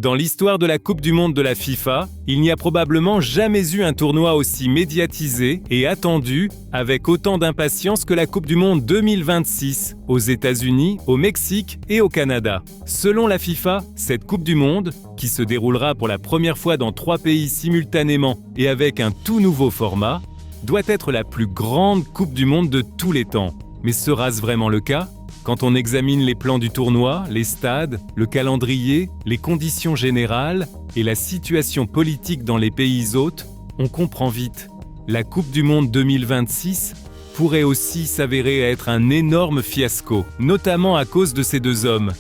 Dans l'histoire de la Coupe du Monde de la FIFA, il n'y a probablement jamais eu un tournoi aussi médiatisé et attendu avec autant d'impatience que la Coupe du Monde 2026 aux États-Unis, au Mexique et au Canada. Selon la FIFA, cette Coupe du Monde, qui se déroulera pour la première fois dans 3 pays simultanément et avec un tout nouveau format, doit être la plus grande Coupe du Monde de tous les temps. Mais sera-ce vraiment le cas ? Quand on examine les plans du tournoi, les stades, le calendrier, les conditions générales et la situation politique dans les pays hôtes, on comprend vite. La Coupe du Monde 2026 pourrait aussi s'avérer être un énorme fiasco, notamment à cause de ces 2 hommes.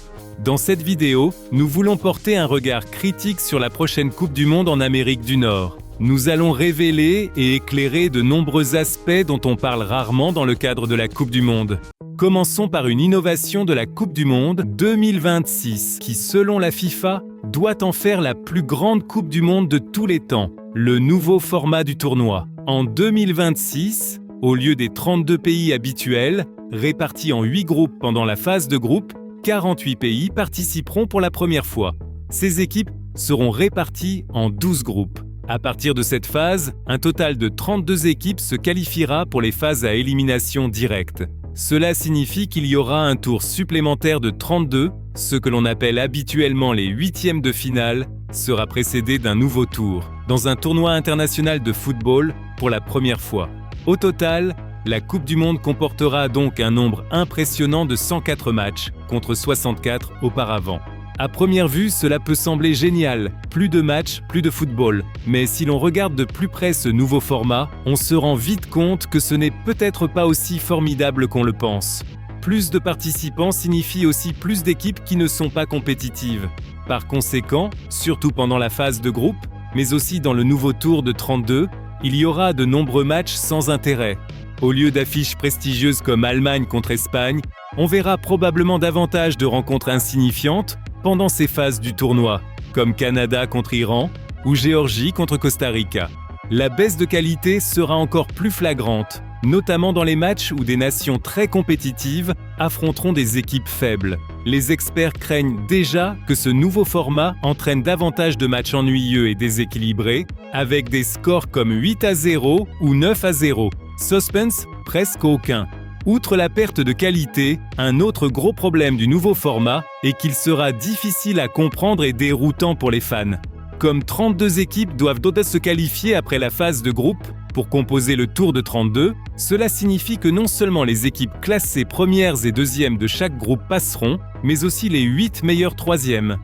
Dans cette vidéo, nous voulons porter un regard critique sur la prochaine Coupe du Monde en Amérique du Nord. Nous allons révéler et éclairer de nombreux aspects dont on parle rarement dans le cadre de la Coupe du Monde. Commençons par une innovation de la Coupe du Monde 2026, qui selon la FIFA, doit en faire la plus grande Coupe du Monde de tous les temps, le nouveau format du tournoi. En 2026, au lieu des 32 pays habituels, répartis en 8 groupes pendant la phase de groupe, 48 pays participeront pour la première fois. Ces équipes seront réparties en 12 groupes. À partir de cette phase, un total de 32 équipes se qualifiera pour les phases à élimination directe. Cela signifie qu'il y aura un tour supplémentaire de 32, ce que l'on appelle habituellement les 8e de finale, sera précédé d'un nouveau tour, dans un tournoi international de football pour la première fois. Au total, la Coupe du Monde comportera donc un nombre impressionnant de 104 matchs, contre 64 auparavant. À première vue, cela peut sembler génial, plus de matchs, plus de football. Mais si l'on regarde de plus près ce nouveau format, on se rend vite compte que ce n'est peut-être pas aussi formidable qu'on le pense. Plus de participants signifie aussi plus d'équipes qui ne sont pas compétitives. Par conséquent, surtout pendant la phase de groupe, mais aussi dans le nouveau tour de 32, il y aura de nombreux matchs sans intérêt. Au lieu d'affiches prestigieuses comme Allemagne contre Espagne, on verra probablement davantage de rencontres insignifiantes pendant ces phases du tournoi, comme Canada contre Iran ou Géorgie contre Costa Rica. La baisse de qualité sera encore plus flagrante, notamment dans les matchs où des nations très compétitives affronteront des équipes faibles. Les experts craignent déjà que ce nouveau format entraîne davantage de matchs ennuyeux et déséquilibrés, avec des scores comme 8-0 ou 9-0. Suspense, presque aucun. Outre la perte de qualité, un autre gros problème du nouveau format est qu'il sera difficile à comprendre et déroutant pour les fans. Comme 32 équipes doivent se qualifier après la phase de groupe pour composer le tour de 32, cela signifie que non seulement les équipes classées premières et deuxièmes de chaque groupe passeront, mais aussi les 8 meilleurs troisièmes.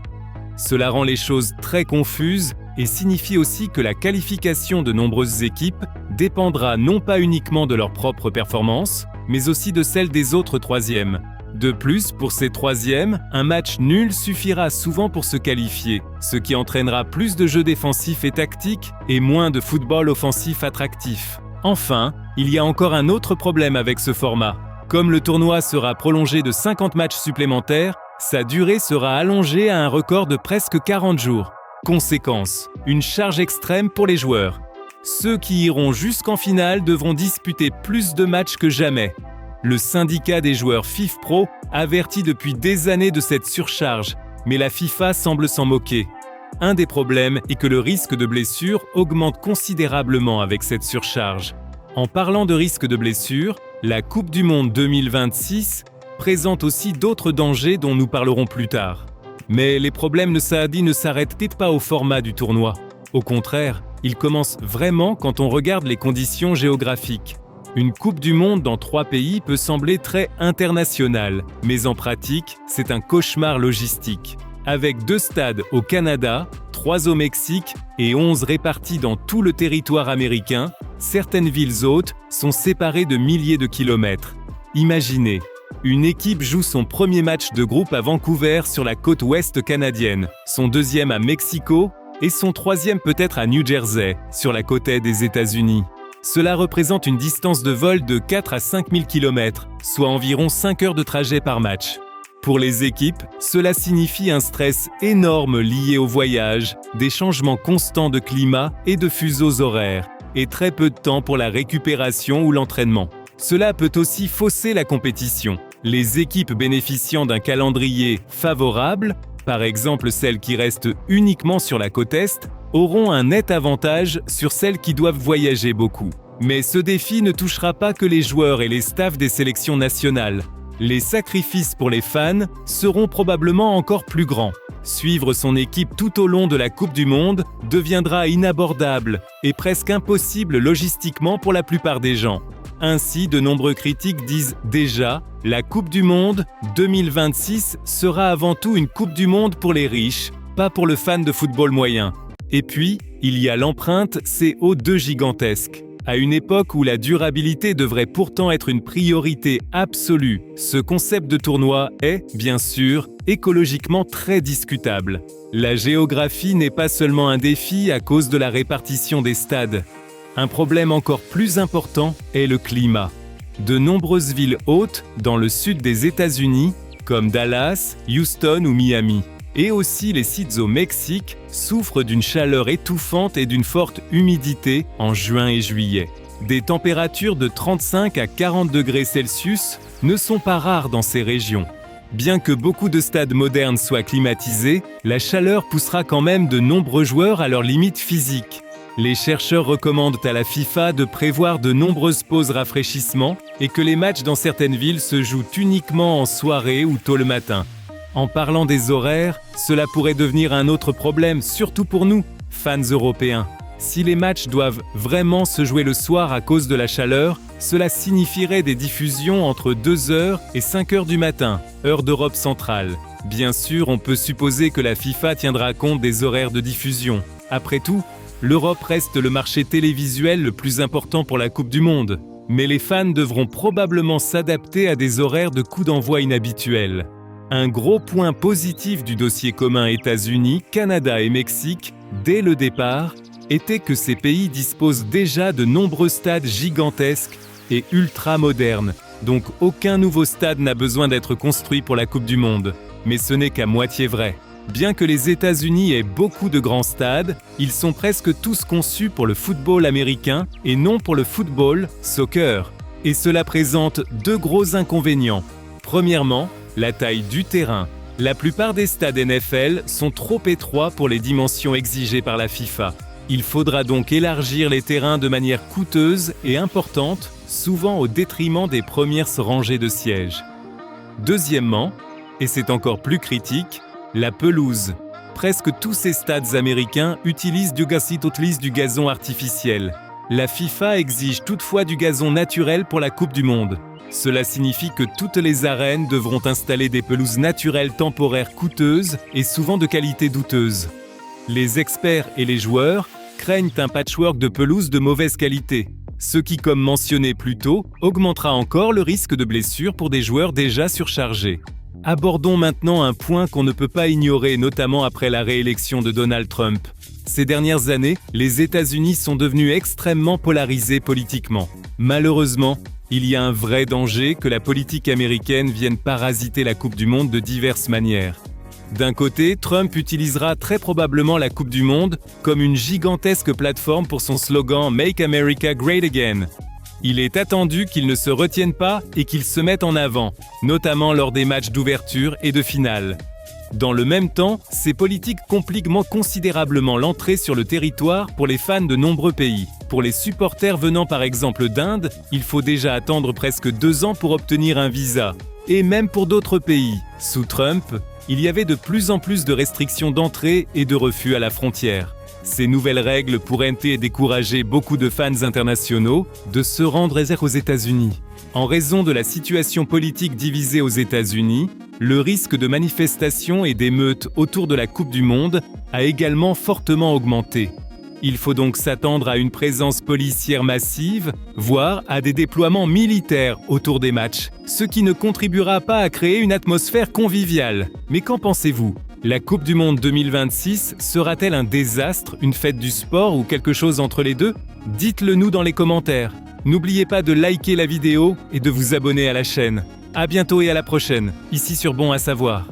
Cela rend les choses très confuses et signifie aussi que la qualification de nombreuses équipes dépendra non pas uniquement de leur propre performance, mais aussi de celle des autres troisièmes. De plus, pour ces troisièmes, un match nul suffira souvent pour se qualifier, ce qui entraînera plus de jeux défensifs et tactiques et moins de football offensif attractif. Enfin, il y a encore un autre problème avec ce format. Comme le tournoi sera prolongé de 50 matchs supplémentaires, sa durée sera allongée à un record de presque 40 jours. Conséquence, une charge extrême pour les joueurs. Ceux qui iront jusqu'en finale devront disputer plus de matchs que jamais. Le syndicat des joueurs FIFPro avertit depuis des années de cette surcharge, mais la FIFA semble s'en moquer. Un des problèmes est que le risque de blessure augmente considérablement avec cette surcharge. En parlant de risque de blessure, la Coupe du Monde 2026 présente aussi d'autres dangers dont nous parlerons plus tard. Mais les problèmes ne s'arrêtent pas au format du tournoi. Au contraire, ils commencent vraiment quand on regarde les conditions géographiques. Une Coupe du Monde dans 3 pays peut sembler très internationale, mais en pratique, c'est un cauchemar logistique. Avec 2 stades au Canada, 3 au Mexique et 11 répartis dans tout le territoire américain, certaines villes hôtes sont séparées de milliers de kilomètres. Imaginez, une équipe joue son premier match de groupe à Vancouver sur la côte ouest canadienne, son deuxième à Mexico et son troisième peut-être à New Jersey, sur la côte est des États-Unis. Cela représente une distance de vol de 4 à 5 000 km, soit environ 5 heures de trajet par match. Pour les équipes, cela signifie un stress énorme lié au voyage, des changements constants de climat et de fuseaux horaires, et très peu de temps pour la récupération ou l'entraînement. Cela peut aussi fausser la compétition. Les équipes bénéficiant d'un calendrier favorable par exemple celles qui restent uniquement sur la côte Est, auront un net avantage sur celles qui doivent voyager beaucoup. Mais ce défi ne touchera pas que les joueurs et les staffs des sélections nationales. Les sacrifices pour les fans seront probablement encore plus grands. Suivre son équipe tout au long de la Coupe du Monde deviendra inabordable et presque impossible logistiquement pour la plupart des gens. Ainsi, de nombreux critiques disent déjà « La Coupe du Monde 2026 sera avant tout une Coupe du Monde pour les riches, pas pour le fan de football moyen. » Et puis, il y a l'empreinte CO2 gigantesque. À une époque où la durabilité devrait pourtant être une priorité absolue, ce concept de tournoi est, bien sûr, écologiquement très discutable. La géographie n'est pas seulement un défi à cause de la répartition des stades. Un problème encore plus important est le climat. De nombreuses villes hautes, dans le sud des États-Unis, comme Dallas, Houston ou Miami, et aussi les sites au Mexique, souffrent d'une chaleur étouffante et d'une forte humidité en juin et juillet. Des températures de 35 à 40 degrés Celsius ne sont pas rares dans ces régions. Bien que beaucoup de stades modernes soient climatisés, la chaleur poussera quand même de nombreux joueurs à leurs limites physiques. Les chercheurs recommandent à la FIFA de prévoir de nombreuses pauses rafraîchissement et que les matchs dans certaines villes se jouent uniquement en soirée ou tôt le matin. En parlant des horaires, cela pourrait devenir un autre problème, surtout pour nous, fans européens. Si les matchs doivent vraiment se jouer le soir à cause de la chaleur, cela signifierait des diffusions entre 2h et 5h du matin, heure d'Europe centrale. Bien sûr, on peut supposer que la FIFA tiendra compte des horaires de diffusion. Après tout, l'Europe reste le marché télévisuel le plus important pour la Coupe du Monde. Mais les fans devront probablement s'adapter à des horaires de coup d'envoi inhabituels. Un gros point positif du dossier commun États-Unis, Canada et Mexique, dès le départ, était que ces pays disposent déjà de nombreux stades gigantesques et ultra modernes, donc aucun nouveau stade n'a besoin d'être construit pour la Coupe du Monde. Mais ce n'est qu'à moitié vrai. Bien que les États-Unis aient beaucoup de grands stades, ils sont presque tous conçus pour le football américain et non pour le football, soccer. Et cela présente deux gros inconvénients. Premièrement, la taille du terrain. La plupart des stades NFL sont trop étroits pour les dimensions exigées par la FIFA. Il faudra donc élargir les terrains de manière coûteuse et importante, souvent au détriment des premières rangées de sièges. Deuxièmement, et c'est encore plus critique, la pelouse. Presque tous ces stades américains utilisent du gazon artificiel. La FIFA exige toutefois du gazon naturel pour la Coupe du Monde. Cela signifie que toutes les arènes devront installer des pelouses naturelles temporaires coûteuses et souvent de qualité douteuse. Les experts et les joueurs craignent un patchwork de pelouses de mauvaise qualité, ce qui, comme mentionné plus tôt, augmentera encore le risque de blessure pour des joueurs déjà surchargés. Abordons maintenant un point qu'on ne peut pas ignorer, notamment après la réélection de Donald Trump. Ces dernières années, les États-Unis sont devenus extrêmement polarisés politiquement. Malheureusement, il y a un vrai danger que la politique américaine vienne parasiter la Coupe du Monde de diverses manières. D'un côté, Trump utilisera très probablement la Coupe du Monde comme une gigantesque plateforme pour son slogan « Make America Great Again ». Il est attendu qu'il ne se retienne pas et qu'il se mette en avant, notamment lors des matchs d'ouverture et de finale. Dans le même temps, ces politiques compliquent considérablement l'entrée sur le territoire pour les fans de nombreux pays. Pour les supporters venant par exemple d'Inde, il faut déjà attendre presque 2 ans pour obtenir un visa. Et même pour d'autres pays. Sous Trump, il y avait de plus en plus de restrictions d'entrée et de refus à la frontière. Ces nouvelles règles pourraient décourager beaucoup de fans internationaux de se rendre aux États-Unis. En raison de la situation politique divisée aux États-Unis, le risque de manifestations et d'émeutes autour de la Coupe du Monde a également fortement augmenté. Il faut donc s'attendre à une présence policière massive, voire à des déploiements militaires autour des matchs, ce qui ne contribuera pas à créer une atmosphère conviviale. Mais qu'en pensez-vous ? La Coupe du Monde 2026 sera-t-elle un désastre, une fête du sport ou quelque chose entre les deux ? Dites-le nous dans les commentaires. N'oubliez pas de liker la vidéo et de vous abonner à la chaîne. À bientôt et à la prochaine, ici sur Bon à savoir.